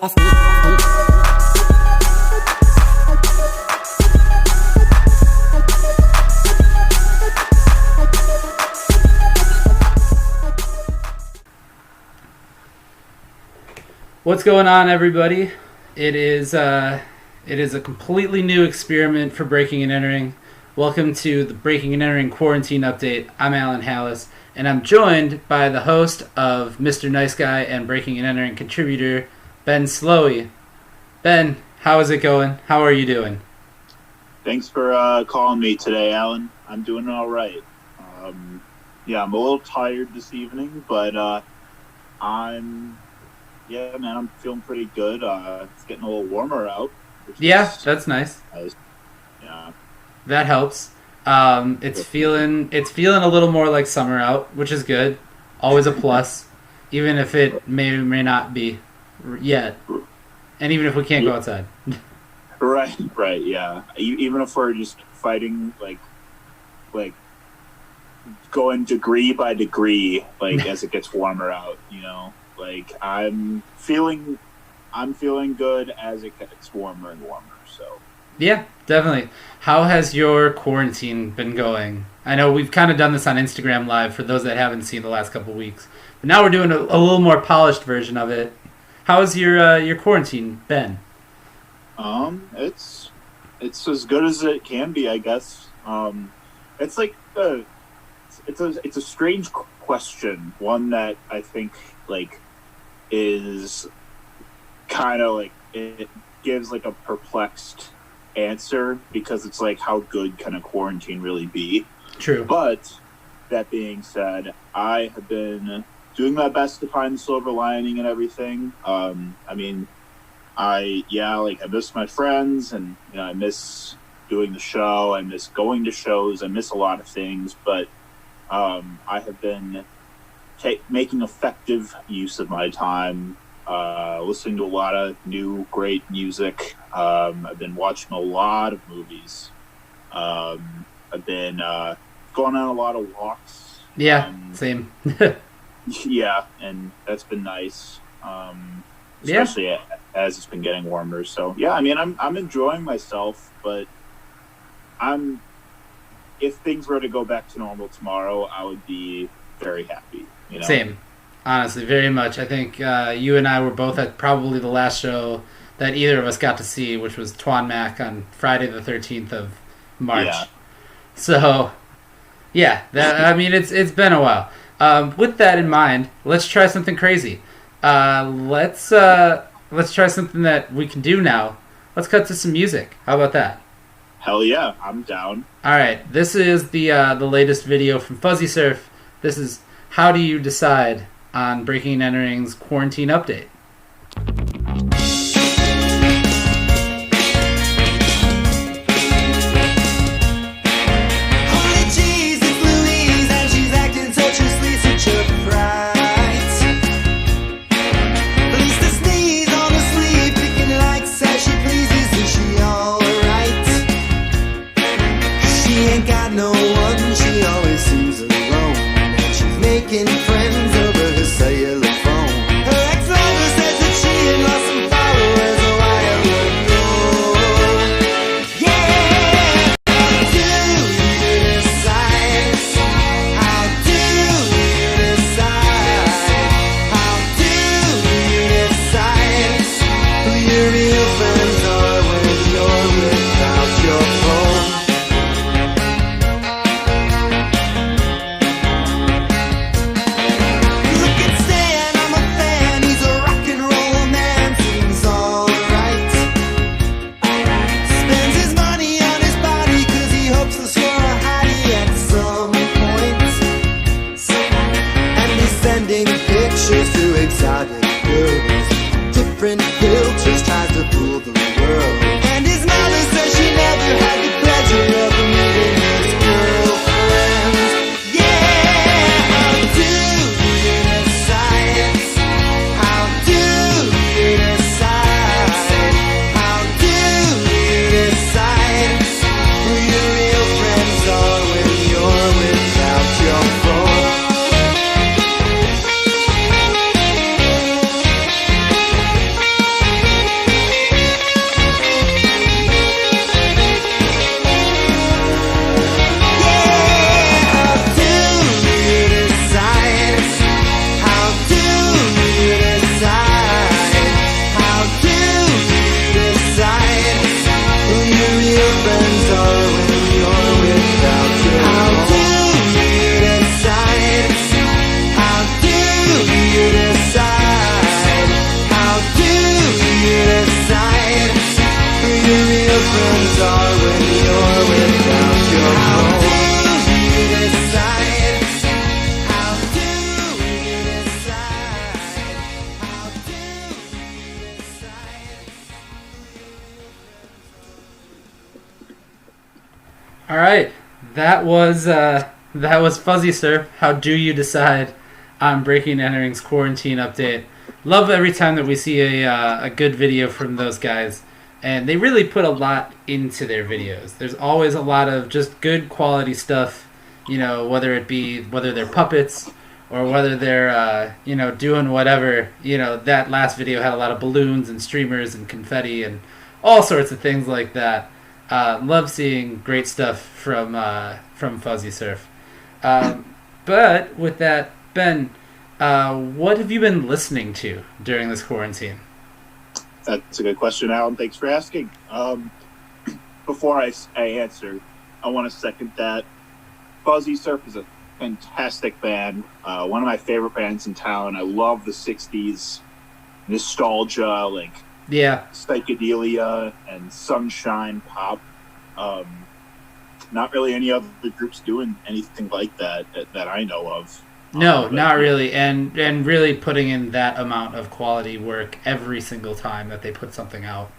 What's going on, everybody? It is a completely new experiment for Breaking and Entering. Welcome to the Breaking and Entering Quarantine Update. I'm Alan Halas, and I'm joined by the host of Mr. Nice Guy and Breaking and Entering contributor, Ben Slowey. Ben, how is it going? How are you doing? Thanks for calling me today, Alan. I'm doing all right. I'm a little tired this evening, but I'm feeling pretty good. It's getting a little warmer out. That's nice. Yeah. That helps. It's feeling a little more like summer out, which is good. Always a plus, even if it may or may not be yet, and even if we can't go outside. Right, yeah. Even if we're just fighting, like going degree by degree, like as it gets warmer out, you know. Like I'm feeling good as it gets warmer and warmer. So. Yeah, definitely. How has your quarantine been going? I know we've kind of done this on Instagram Live for those that haven't seen the last couple of weeks. But now we're doing a little more polished version of it. How has your quarantine been? It's as good as it can be, I guess. It's like it's a strange question, one that I think like is kind of like it gives like a perplexed answer, because it's like, how good can a quarantine really be? True. But that being said, I have been doing my best to find the silver lining and everything. I miss my friends, and I miss doing the show. I miss going to shows. I miss a lot of things, but I have been making effective use of my time. Listening to a lot of new, great music. I've been watching a lot of movies. I've been going on a lot of walks. Yeah, same. Yeah, and that's been nice. Especially as it's been getting warmer. So yeah, I mean, I'm enjoying myself, but if things were to go back to normal tomorrow, I would be very happy. You know? Same. Honestly, very much. I think you and I were both at probably the last show that either of us got to see, which was Twan Mac on Friday the 13th of March. Yeah. So, yeah, it's been a while. With that in mind, let's try something crazy. Let's try something that we can do now. Let's cut to some music. How about that? Hell yeah, I'm down. All right, this is the latest video from Fuzzysurf. This is How Do You Decide on Breaking and Entering's Quarantine Update. Holy cheese, it's Louise, and she's acting so truthfully such a fright. Police to sneeze on her sleeve, picking likes as she pleases. Is she alright? She ain't got no one, she always seems alone, and she's making friends over her cellular phone. Her ex-lover that was Fuzzysurf. How do you decide on Breaking and Entering's quarantine update? Love every time that we see a good video from those guys, and they really put a lot into their videos. There's always a lot of just good quality stuff, whether they're puppets or whether they're doing whatever. That last video had a lot of balloons and streamers and confetti and all sorts of things like that. Love seeing great stuff from Fuzzysurf. But with that, Ben, what have you been listening to during this quarantine? That's a good question, Alan. Thanks for asking. Before I answer, I want to second that. Fuzzysurf is a fantastic band. One of my favorite bands in town. I love the 60s nostalgia, psychedelia and sunshine pop. Not really any other groups doing anything like that I know of. No, not really, and really putting in that amount of quality work every single time that they put something out.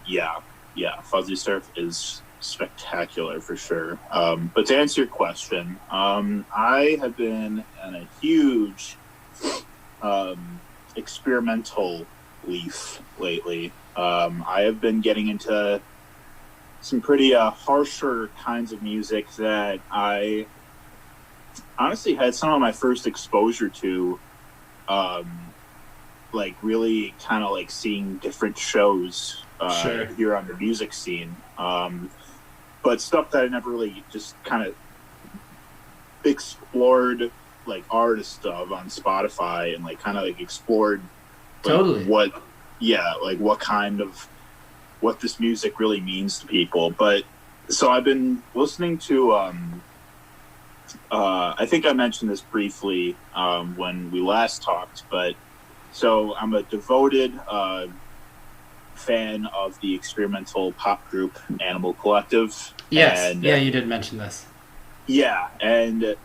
Yeah, Fuzzysurf is spectacular for sure. But to answer your question, I have been on a huge experimental leaf lately. I have been getting into some pretty harsher kinds of music that I honestly had some of my first exposure to, really kind of seeing different shows here on the music scene. But stuff that I never really just kind of explored artists of on Spotify and explored totally what this music really means to people. But so I've been listening to I think I mentioned this briefly when we last talked, but so I'm a devoted fan of the experimental pop group Animal Collective. Yes, and, you did mention this. Yeah, and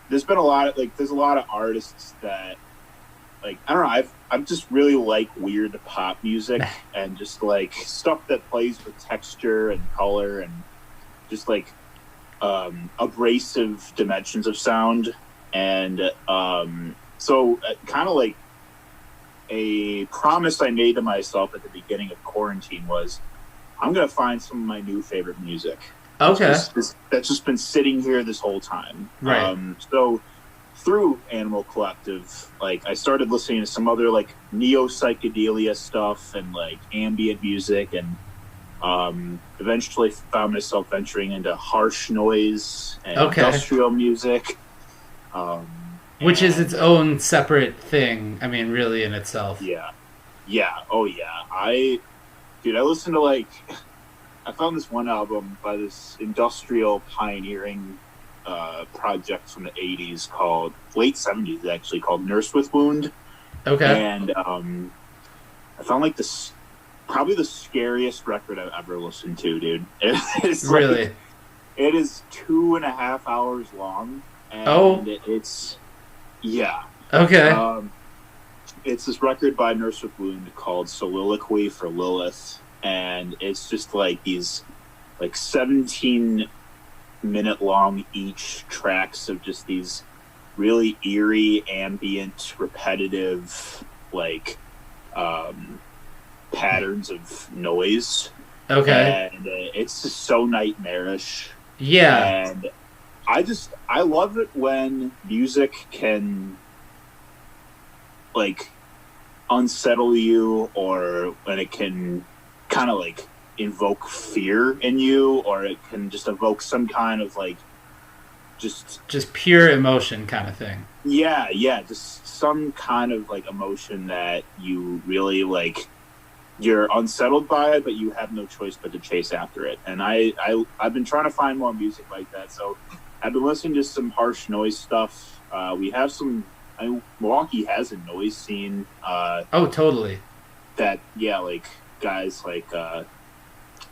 there's been a lot of there's a lot of artists that I don't know, I'm just really weird pop music and just stuff that plays with texture and color and just abrasive dimensions of sound. And so kind of a promise I made to myself at the beginning of quarantine was I'm going to find some of my new favorite music. Okay. That's just been sitting here this whole time. Right. So through Animal Collective, I started listening to some other neo-psychedelia stuff and ambient music, and eventually found myself venturing into harsh noise and industrial music. Which is its own separate thing, really in itself. Yeah. Oh, yeah. I listened to, I found this one album by this industrial pioneering project from the 80s late 70s actually, called Nurse with Wound. Okay. And I found, this probably the scariest record I've ever listened to, dude. It's really? It is 2.5 hours long. And it's... Yeah. Okay. It's this record by Nurse with Wound called Soliloquy for Lilith, and it's just these 17-minute long each tracks of just these really eerie, ambient, repetitive patterns of noise. Okay. And it's just so nightmarish. Yeah. And I love it when music can unsettle you, or when it can kind of invoke fear in you, or it can just evoke some kind of just pure emotion kind of thing. Yeah, just some kind of emotion that you really you're unsettled by it, but you have no choice but to chase after it. And I've been trying to find more music like that, so I've been listening to some harsh noise stuff. We have some... Milwaukee has a noise scene. Totally. That, guys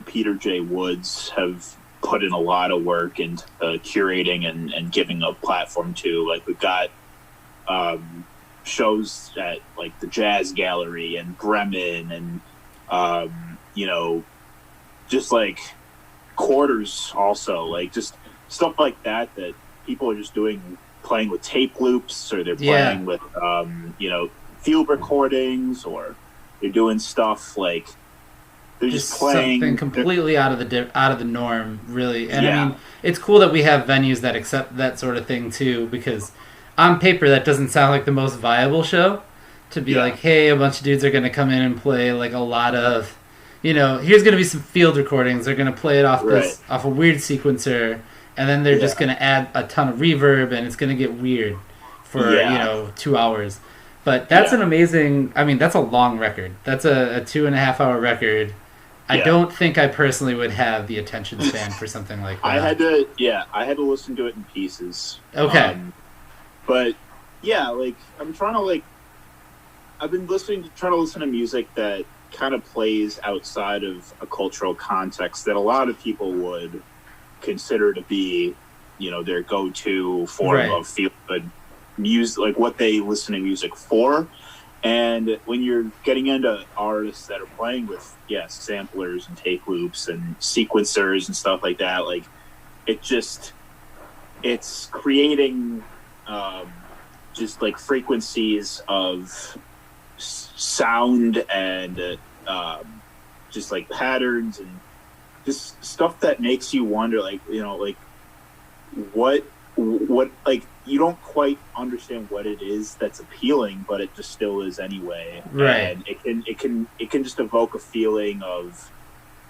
Peter J. Woods have put in a lot of work into curating and giving a platform to. We've got shows at, the Jazz Gallery and Bremen and, just, quarters also, like just stuff like that people are just playing with tape loops, or they're playing with field recordings, or they're doing stuff like they're just playing something completely out of the norm, really. And I mean, it's cool that we have venues that accept that sort of thing too, because on paper that doesn't sound like the most viable show to be like, hey, a bunch of dudes are going to come in and play like a lot of, here's going to be some field recordings. They're going to play it off off a weird sequencer, and then they're just going to add a ton of reverb, and it's going to get weird for 2 hours. But that's an amazing. I mean, that's a long record. That's a 2.5 hour record. I don't think I personally would have the attention span for something like that. I had to listen to it in pieces. Okay. But like I'm trying to I've been trying to listen to music that kind of plays outside of a cultural context that a lot of people would consider to be, their go-to form of feel-good music, like what they listen to music for. And when you're getting into artists that are playing with samplers and tape loops and sequencers and stuff like that, like it's creating just like frequencies of sound and just like patterns and just stuff that makes you wonder, like what like you don't quite understand what it is that's appealing, but it just still is anyway. Right. And it can just evoke a feeling of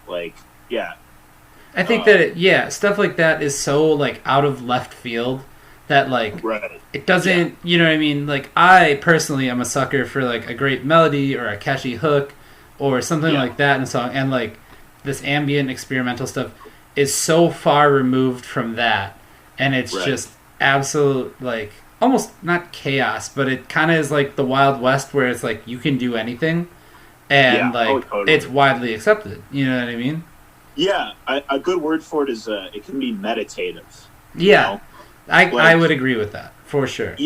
like I think that stuff like that is so like out of left field that like it doesn't you know what I mean? Like I personally am a sucker for like a great melody or a catchy hook or something like that in a song, and like this ambient experimental stuff is so far removed from that, and it's just absolute like almost not chaos, but it kind of is like the Wild West where it's like you can do anything and totally. It's widely accepted, you know what I mean? A good word for it is it can be meditative. I would agree with that for sure.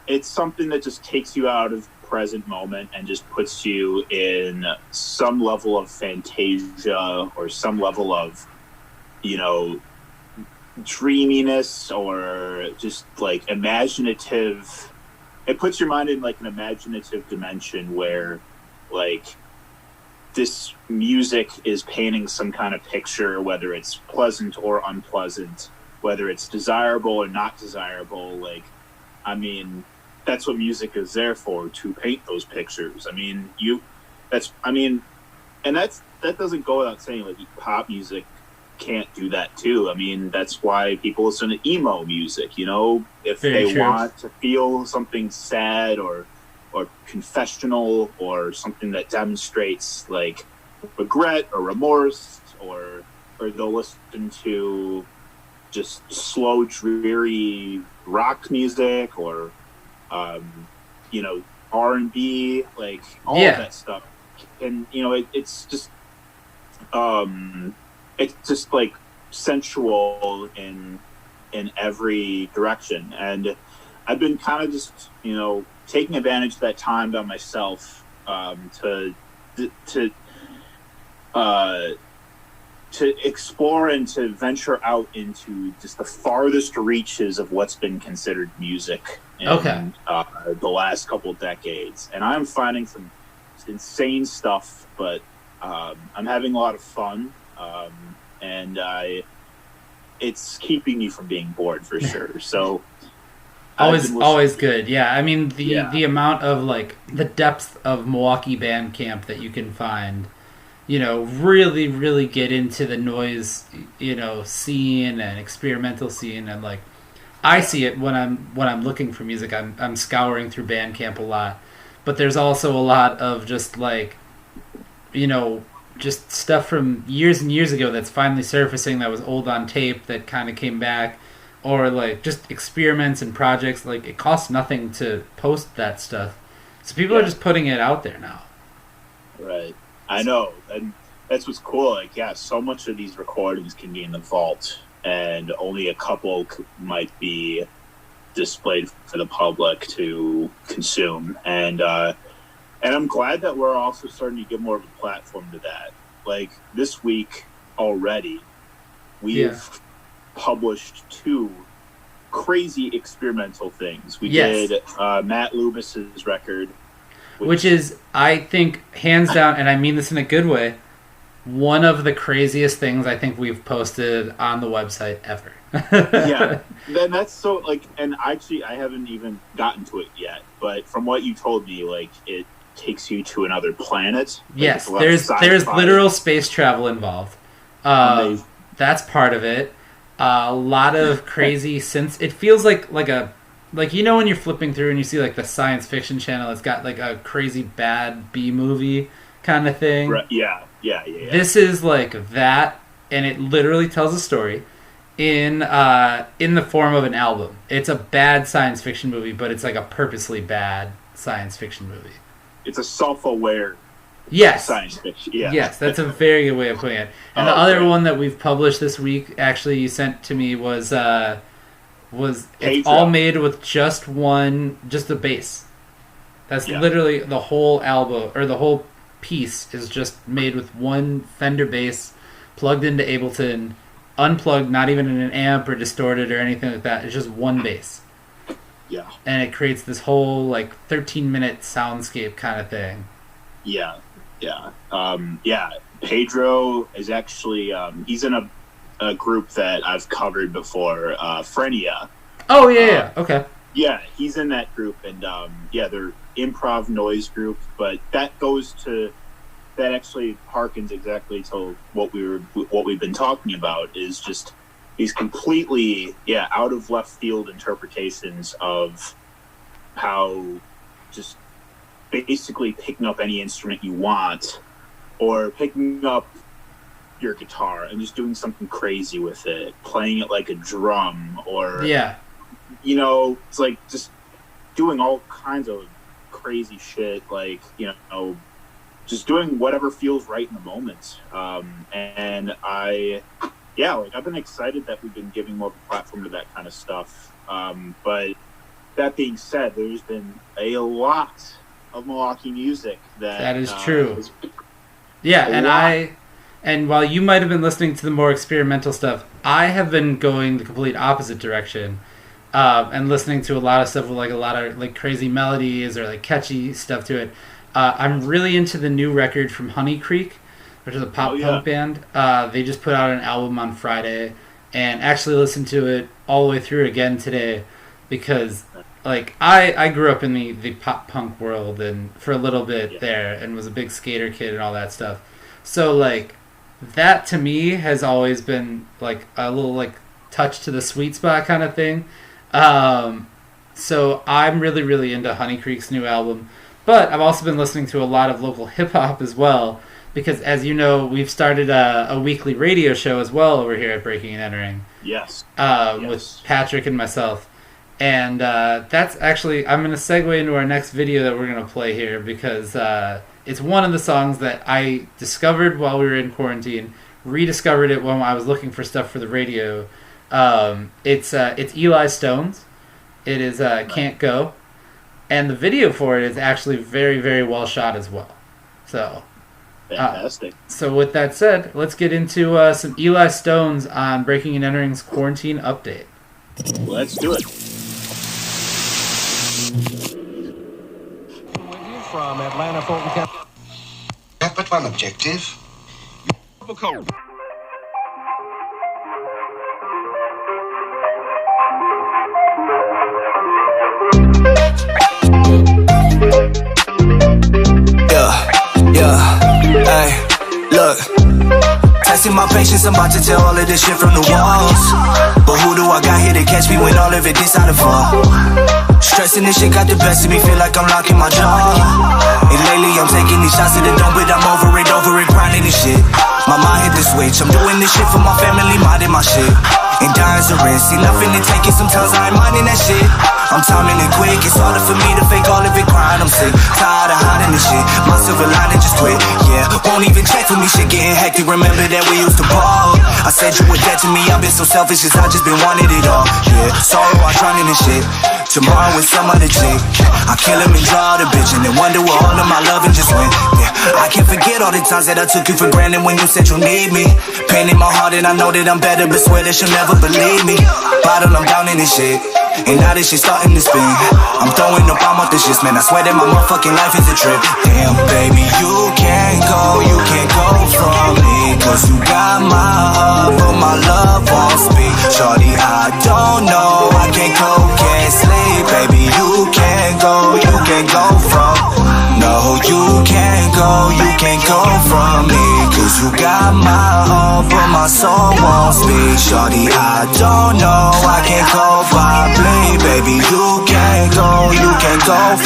It's something that just takes you out of present moment and just puts you in some level of fantasia or some level of dreaminess or just like imaginative. It puts your mind in like an imaginative dimension where like this music is painting some kind of picture, whether it's pleasant or unpleasant, whether it's desirable or not desirable. Like, I mean, that's what music is there for, to paint those pictures. I mean, that doesn't go without saying, like, pop music can't do that too. I mean, that's why people listen to emo music, if they want to feel something sad or confessional or something that demonstrates like regret or remorse, or they'll listen to just slow, dreary rock music or R&B, like all of that stuff. And it's just like sensual in every direction. And I've been kind of just taking advantage of that time by myself to explore and to venture out into just the farthest reaches of what's been considered music in the last couple of decades. And I'm finding some insane stuff, but I'm having a lot of fun, and it's keeping me from being bored for sure. So always good. Yeah, I mean the amount of like the depth of Milwaukee Bandcamp that you can find, really, really get into the noise, scene and experimental scene, and like I see it when I'm looking for music. I'm scouring through Bandcamp a lot, but there's also a lot of just like, just stuff from years and years ago that's finally surfacing that was old on tape that kind of came back, or like just experiments and projects. Like it costs nothing to post that stuff, so people are just putting it out there now. Right. I know, and that's what's cool. Like, so much of these recordings can be in the vault, and only a couple might be displayed for the public to consume. And I'm glad that we're also starting to get more of a platform to that. Like this week already, we've published 2 crazy experimental things. We Yes. did Matt Lubis's record, which is, I think, hands down, and I mean this in a good way, one of the craziest things I think we've posted on the website ever. Yeah, then that's so like, and actually I haven't even gotten to it yet, but from what you told me, like, it takes you to another planet. Like, Yes, it's a lot of there's sci-fi. literal space travel involved. Amazing. That's part of it. A lot of crazy synths. It feels like you know when you're flipping through and you see like the science fiction channel, it's got like a crazy bad B movie kind of thing. Right, yeah. This is like that, and it literally tells a story in the form of an album. It's a bad science fiction movie, but it's like a purposely bad science fiction movie. It's a self-aware science fiction. Yeah. Yes, that's a very good way of putting it. And the other one that we've published this week, actually, you sent to me was it's all made with just the bass. That's literally the whole album, or the whole piece is just made with one Fender bass plugged into Ableton, unplugged, not even in an amp or distorted or anything like that. It's just one bass. Yeah. And it creates this whole like 13-minute soundscape kind of thing. Yeah. Pedro is actually he's in a group that I've covered before, Frenia. Oh yeah. Okay. Yeah, he's in that group, and they're improv noise group, but that actually harkens exactly to what we've been talking about, is just these completely out of left field interpretations of how just basically picking up any instrument you want, or picking up your guitar and just doing something crazy with it, playing it like a drum, or it's like just doing all kinds of crazy shit, like, just doing whatever feels right in the moment. And I've been excited that we've been giving more of a platform to that kind of stuff. But that being said, there's been a lot of Milwaukee music that is true. And while you might have been listening to the more experimental stuff, I have been going the complete opposite direction, and listening to a lot of stuff with like a lot of like crazy melodies or like catchy stuff to it. I'm really into the new record from Honey Creek, which is a pop punk band. They just put out an album on Friday, and actually listened to it all the way through again today, because like I grew up in the pop punk world and for a little bit there, and was a big skater kid and all that stuff. So like that to me has always been like a little like touch to the sweet spot kind of thing. So I'm really, really into Honey Creek's new album. But I've also been listening to a lot of local hip-hop as well, because as you know, we've started a weekly radio show as well over here at Breaking and Entering. Yes. With Patrick and myself. And that's actually, I'm going to segue into our next video that we're going to play here, because it's one of the songs that I discovered while we were in quarantine, rediscovered it when I was looking for stuff for the radio. It's Eli Stone's. It is Can't Go. And the video for it is actually very, very well shot as well. So, fantastic. So with that said, let's get into some Eli Stone's on Breaking and Entering's Quarantine Update. Let's do it. From Atlanta, Fulton County. I have but one objective. Hey, look. Testing my patience, I'm about to tell all of this shit from the walls. But who do I got here to catch me when all of it decided to fall? Stressing this shit got the best of me, feel like I'm locking my jaw. And lately I'm taking these shots to the dome, but I'm over it, grinding this shit. My mind hit the switch, I'm doing this shit for my family, minding my shit. And dying's a risk, see nothing to take it, sometimes I ain't minding that shit. I'm timing it quick, it's harder for me to fake all of it, crying, I'm sick. Tired of hiding this shit, my silver lining just quit. Yeah, won't even check for me, shit getting hectic, remember that we used to ball. I said you were dead to me, I've been so selfish, cause I just been wanting it all. Yeah, sorrow, I drown in this shit. tomorrow with some other chick. I kill him and draw the bitch, and then wonder where all of my loving just went. Yeah, I can't forget all the times that I took you for granted when you said you need me. Pain in my heart and I know that I'm better, but swear that you'll never believe me. Bottle, I'm down in this shit, and now this shit starting to spin. I'm throwing up, I'm off the shit, man. I swear that my motherfucking life is a trip. Damn, baby, you can't go from me, cause you got my heart, but my love won't speak. Shorty, I don't know, I can't cope, can't sleep. Baby, you can't go from. No, you can't go from me, cause you got my heart, but my soul won't speak. Shorty, I don't know, I can't cope, I bleed. Baby, you can't go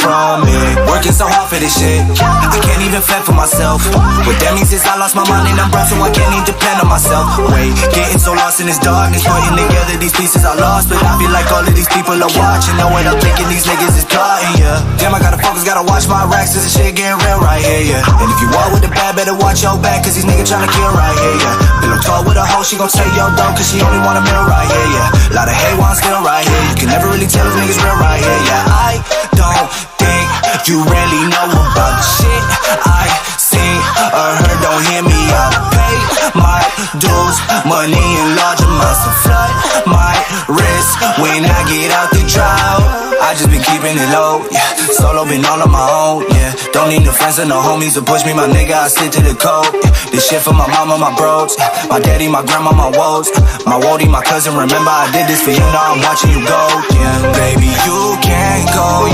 from me. Working so hard for this shit, I can't even fend for myself. What that means is I lost my mind and I'm broke, so I can't even depend on myself. Wait, getting so lost in this darkness, putting together these pieces I lost, but I feel like all of these people are watching. Know what I'm thinking, these niggas is plotting, yeah. Damn, I gotta focus, gotta watch my racks, cause this shit getting real right here, yeah. And if you walk with the bad, better watch your back, cause these niggas tryna kill right here, yeah. Pillow talk with a hoe, she gon' say yo dog, cause she only want a meal right here, yeah. Lot of hate while I'm still right here, you can never really tell if niggas real right here, yeah. I don't think you really know about the shit I seen or heard, don't hear me out. Pay my dues, money in large amounts to flood my wrist when I get out the drought. I just been keeping it low, yeah. Solo been all on my own, yeah. Don't need no friends or no homies to push me, my nigga, I stick to the code, yeah. This shit for my mama, my bros, my daddy, my grandma, my woes, my woody, my cousin, remember I did this for you, now I'm watching you go, yeah. Baby, you can't go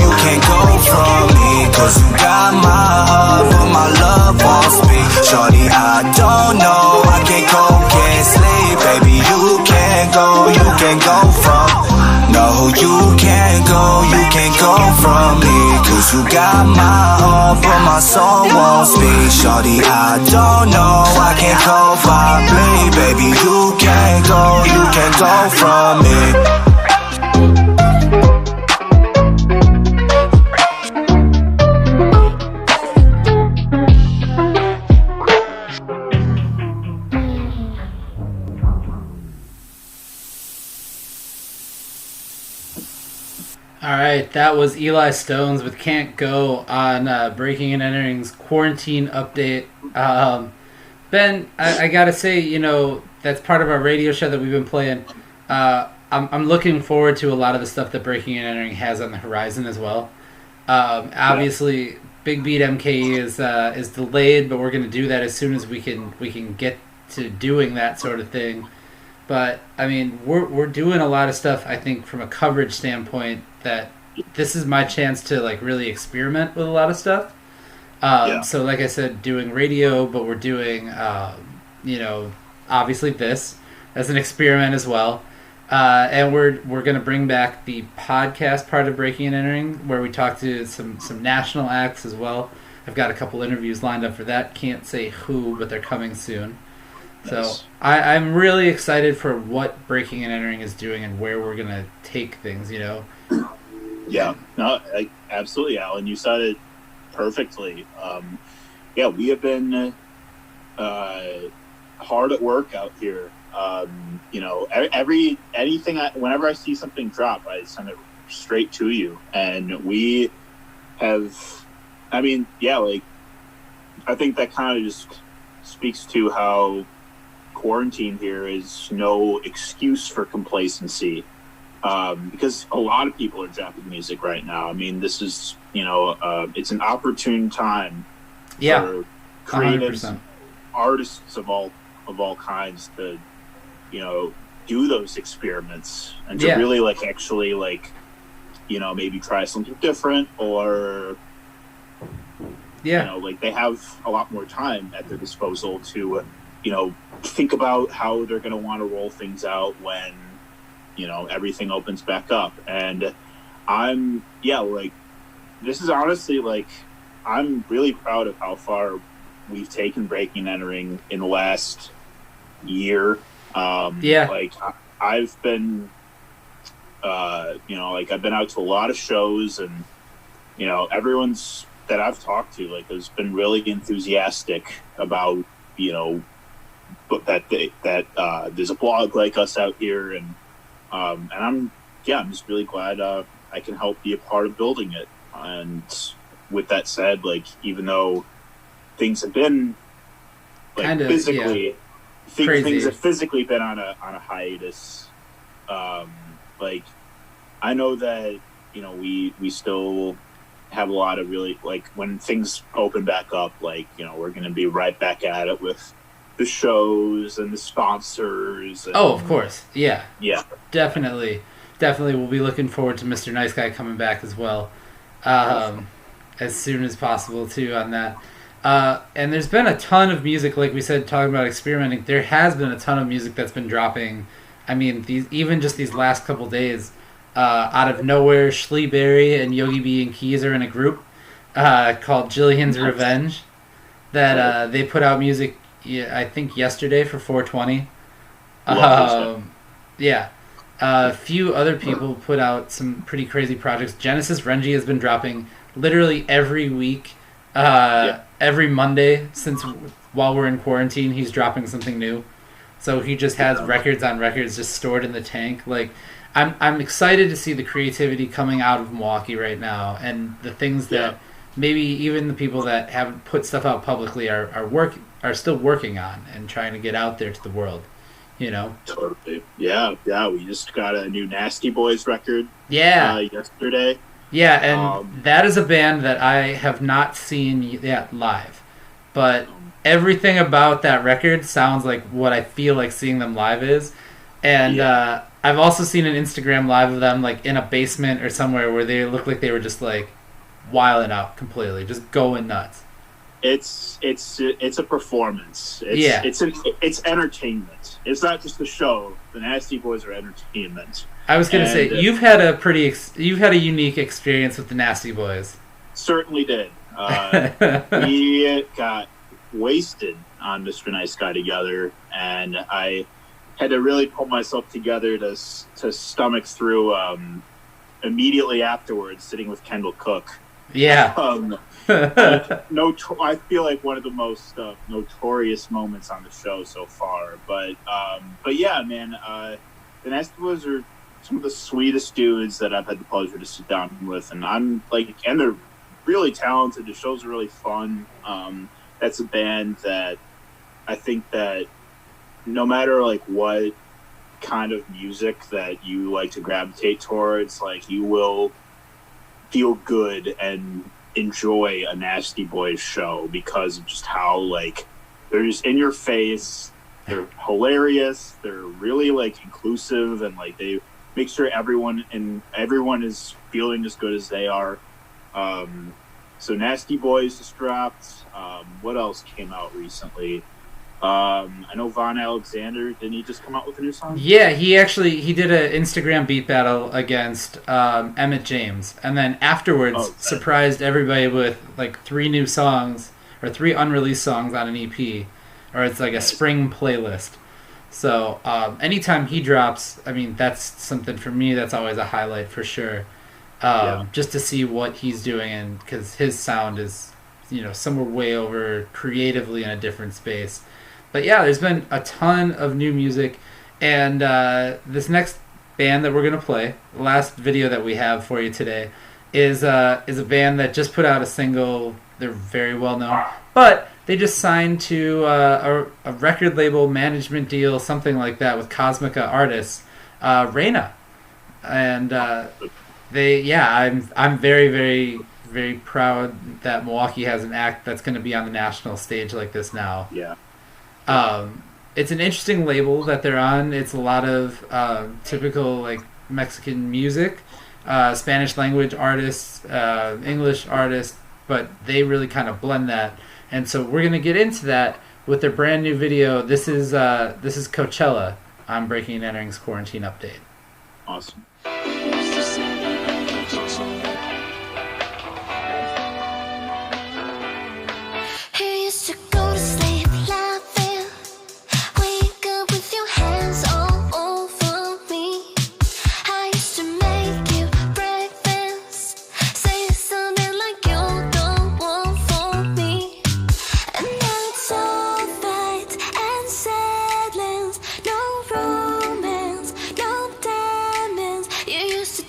from me, cause you got my heart, but my love won't speak. Shorty, I don't know, I can't sleep. Baby, you can't go from. No, you can't go from me, cause you got my heart, but my soul won't speak. Shorty, I don't know, I can't cope, I bleed. Baby, you can't go from me. Alright, that was Eli Stones with Can't Go on Breaking and Entering's quarantine update. Ben, I gotta say, you know, that's part of our radio show that we've been playing. I'm looking forward to a lot of the stuff that Breaking and Entering has on the horizon as well. Obviously, Big Beat MKE is delayed, but we're gonna do that as soon as we can get to doing that sort of thing. But I mean, we're doing a lot of stuff, I think, from a coverage standpoint, that this is my chance to like really experiment with a lot of stuff. So like I said, doing radio, but we're doing obviously this as an experiment as well. And we're gonna bring back the podcast part of Breaking and Entering, where we talk to some national acts as well. I've got a couple interviews lined up for that. Can't say who, but they're coming soon. So I'm really excited for what Breaking and Entering is doing and where we're going to take things, you know? Yeah, no, absolutely, Alan. You said it perfectly. We have been hard at work out here. Whenever I see something drop, I send it straight to you. And we have, I think that kind of just speaks to how quarantine here is no excuse for complacency, because a lot of people are dropping music right now. I mean, this is it's an opportune time for creatives, 100%. Artists of all kinds to do those experiments and to really maybe try something different, or they have a lot more time at their disposal to think about how they're going to want to roll things out when everything opens back up. And this is honestly I'm really proud of how far we've taken Breaking and Entering in the last year. I've been I've been out to a lot of shows, and everyone's that I've talked to has been really enthusiastic about but that there's a blog like us out here, and I'm just really glad I can help be a part of building it. And with that said, like, even though things have been like kind of physically, things have physically been on a hiatus. Like, I know that, you know, we still have a lot of really, like, when things open back up, like, you know, we're going to be right back at it with the shows and the sponsors. And, of course. Yeah. Yeah. Definitely. We'll be looking forward to Mr. Nice Guy coming back as well. As soon as possible, too, on that. And there's been a ton of music, like we said, talking about experimenting. There has been a ton of music that's been dropping. I mean, these last couple days, out of nowhere, Schleeberry and Yogi B and Keys are in a group called Jillian's Revenge that they put out music, I think, yesterday for 420. Yeah. A few other people put out some pretty crazy projects. Genesis Renji has been dropping literally every week. Every Monday while we're in quarantine, he's dropping something new. So he just has records on records just stored in the tank. Like, I'm excited to see the creativity coming out of Milwaukee right now, and the things that maybe even the people that haven't put stuff out publicly are still working on and trying to get out there to the world. You know? Totally. Yeah. We just got a new Nasty Boys record. Yesterday. Yeah, and that is a band that I have not seen yet live. But everything about that record sounds like what I feel like seeing them live is. And I've also seen an Instagram live of them, like, in a basement or somewhere where they look like they were just, like, wilding out completely, just going nuts. It's a performance. It's entertainment. It's not just a show. The Nasty Boys are entertainment. I was going to say, you've had a unique experience with the Nasty Boys. Certainly did. We got wasted on Mr. Nice Guy together, and I had to really pull myself together to stomach through immediately afterwards, sitting with Kendall Cook. Yeah. I feel like one of the most notorious moments on the show so far. But yeah, man, the Nasty Boys are some of the sweetest dudes that I've had the pleasure to sit down with, and and they're really talented. The shows are really fun. That's a band that I think that no matter like what kind of music that you like to gravitate towards, like, you will feel good and enjoy a Nasty Boys show because of just how, like, they're just in your face. They're hilarious. They're really, like, inclusive, and, like, they make sure everyone is feeling as good as they are. So Nasty Boys just dropped. What else came out recently? I know Von Alexander, didn't he just come out with a new song? Yeah, he did an Instagram beat battle against Emmett James, and then afterwards surprised everybody with like 3 new songs or 3 unreleased songs on an EP, or it's like a spring playlist. So anytime he drops, I mean, that's something for me that's always a highlight for sure. Just to see what he's doing, and because his sound is, you know, somewhere way over creatively in a different space. But yeah, there's been a ton of new music, and this next band that we're gonna play, the last video that we have for you today, is a band that just put out a single. They're very well known, but they just signed to a record label management deal, something like that, with Cosmica Artists, Reyna, and I'm very, very, very proud that Milwaukee has an act that's going to be on the national stage like this now. Yeah. It's an interesting label that they're on. It's a lot of typical like Mexican music, Spanish language artists, English artists, but they really kind of blend that. And so we're gonna get into that with their brand new video. This is Coachella on Breaking and Entering's Quarantine Update. Awesome.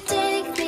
Take me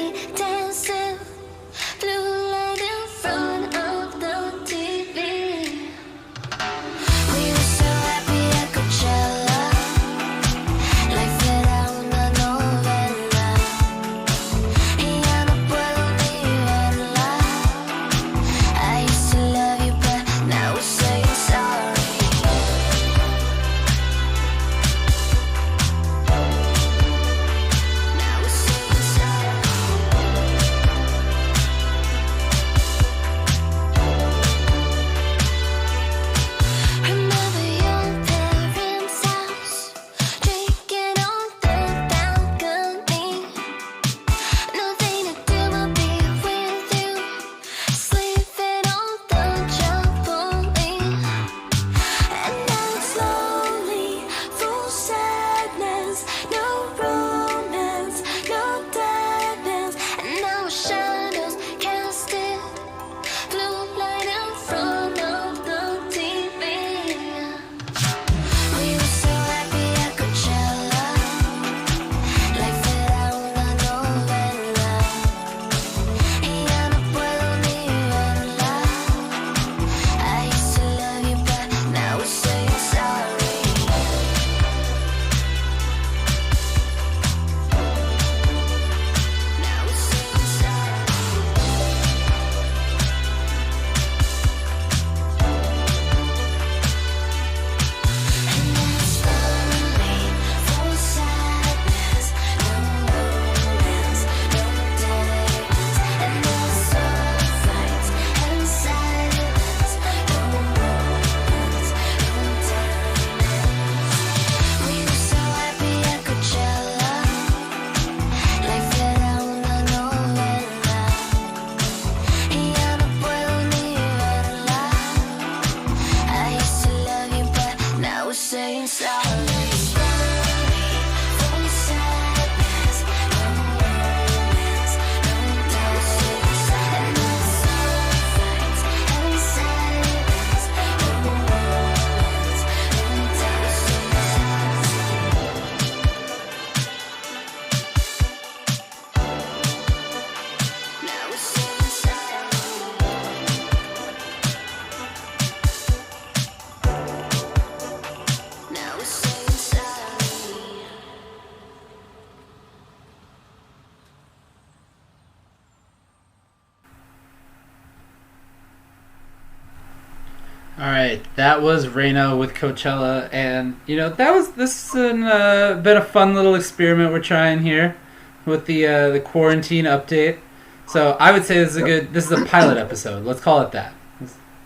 All right, that was Reyna with Coachella, and this has been a fun little experiment we're trying here with the quarantine update. So I would say this is a pilot episode. Let's call it that.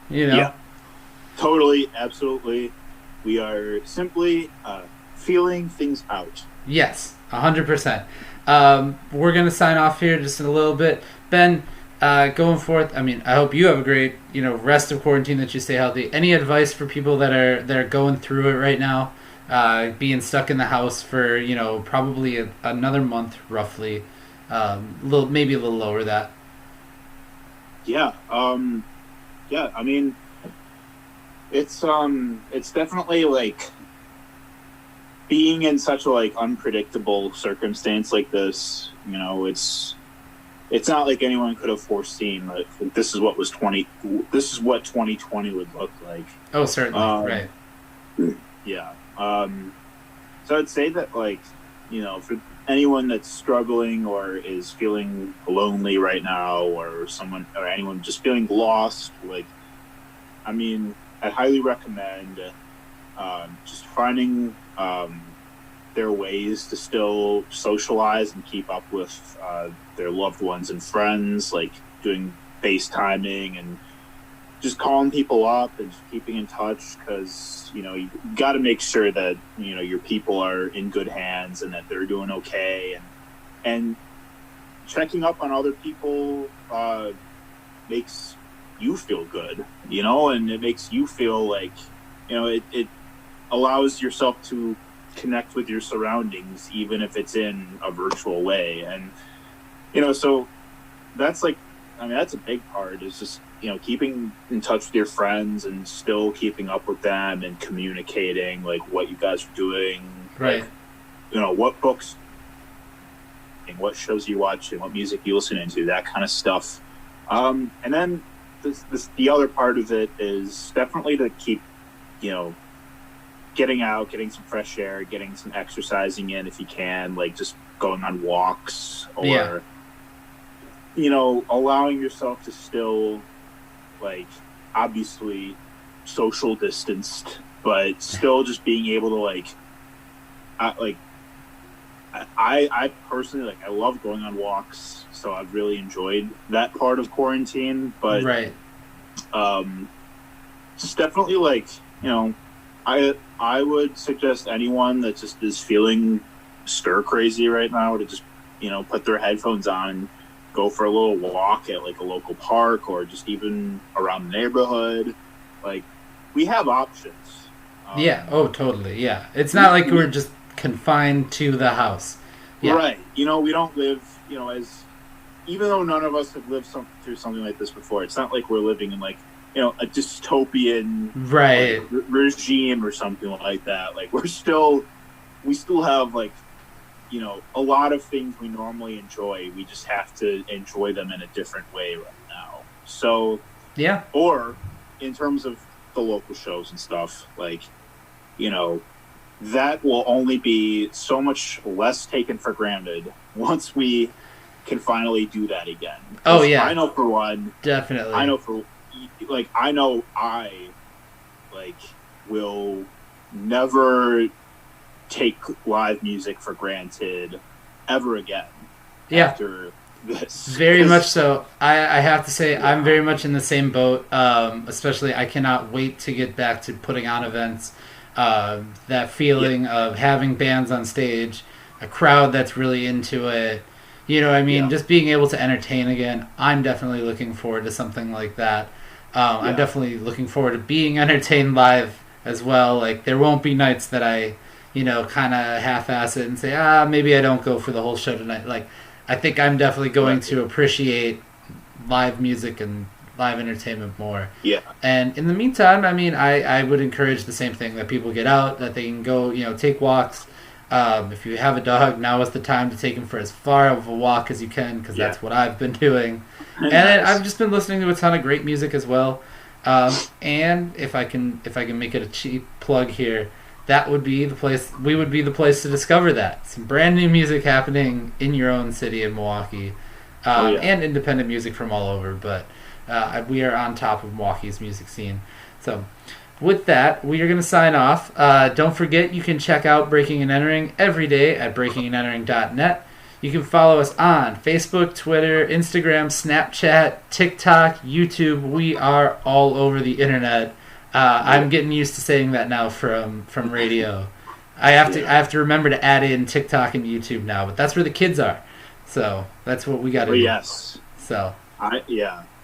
Yeah, totally, absolutely. We are simply feeling things out. Yes, 100%. We're gonna sign off here just in a little bit, Ben. Going forth, I mean, I hope you have a great, rest of quarantine, that you stay healthy. Any advice for people that are going through it right now, being stuck in the house for, probably another month, roughly, maybe a little lower that? Yeah. I mean, it's definitely like being in such a like unpredictable circumstance like this. It's not like anyone could have foreseen like this is what 2020 would look like. Oh, certainly, right. Yeah. So I'd say that for anyone that's struggling or is feeling lonely right now, or anyone just feeling lost, I highly recommend just finding their ways to still socialize and keep up with their loved ones and friends, like doing FaceTiming and just calling people up and just keeping in touch, because you got to make sure that your people are in good hands and that they're doing okay, and checking up on other people makes you feel good, and it makes you feel like it allows yourself to connect with your surroundings, even if it's in a virtual way. And so that's that's a big part, is just keeping in touch with your friends and still keeping up with them and communicating like what you guys are doing, right? What books and what shows you watch and what music you listen into, that kind of stuff. And then the other part of it is definitely to keep getting out, getting some fresh air, getting some exercising in if you can, like just going on walks, or allowing yourself to still, obviously social distanced, but still just being able to I personally, I love going on walks, so I've really enjoyed that part of quarantine. But right, it's definitely I would suggest anyone that just is feeling stir crazy right now to just put their headphones on and go for a little walk at a local park, or just even around the neighborhood. We have options. Yeah. Oh, totally. Yeah. It's not like we're just confined to the house. Yeah. Right. We don't live, even though none of us have lived through something like this before, it's not like we're living in a dystopian regime or something like that. We still have a lot of things we normally enjoy. We just have to enjoy them in a different way right now. So yeah. Or in terms of the local shows and stuff, that will only be so much less taken for granted once we can finally do that again. Oh yeah. I know for one. Definitely. I know I will never take live music for granted ever again. Yeah. After this. Very much so. I have to say I'm very much in the same boat. Especially I cannot wait to get back to putting on events. That feeling of having bands on stage, a crowd that's really into it. Just being able to entertain again. I'm definitely looking forward to something like that. I'm definitely looking forward to being entertained live as well. There won't be nights that I, kind of half-ass it and say, maybe I don't go for the whole show tonight. I think I'm definitely going to appreciate live music and live entertainment more. Yeah. And in the meantime, I would encourage the same thing, that people get out, that they can go, take walks. If you have a dog, now is the time to take him for as far of a walk as you can, because that's what I've been doing. And I've just been listening to a ton of great music as well. And if I can make it a cheap plug here, that would be the place. We would be the place to discover that. Some brand new music happening in your own city in Milwaukee, and independent music from all over. But we are on top of Milwaukee's music scene. So with that, we are going to sign off. Don't forget, you can check out Breaking and Entering every day at breakingandentering.net. You can follow us on Facebook, Twitter, Instagram, Snapchat, TikTok, YouTube. We are all over the internet. I'm getting used to saying that now from radio. I have to remember to add in TikTok and YouTube now, but that's where the kids are. So that's what we got to do. Yes. So.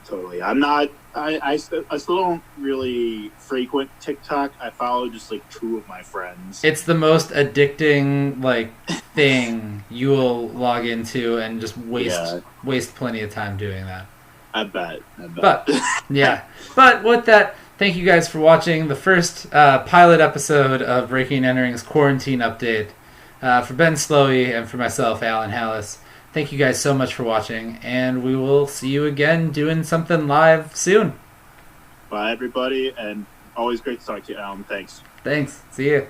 Totally. I still don't really frequent TikTok. I follow just like 2 of my friends. It's the most addicting thing you will log into and just waste plenty of time doing that. I bet. But yeah. But with that, thank you guys for watching the first pilot episode of Breaking and Entering's Quarantine Update. For Ben Slowey and for myself, Alan Halas. Thank you guys so much for watching, and we will see you again doing something live soon. Bye, everybody, and always great to talk to you, Alan. Thanks. Thanks. See you.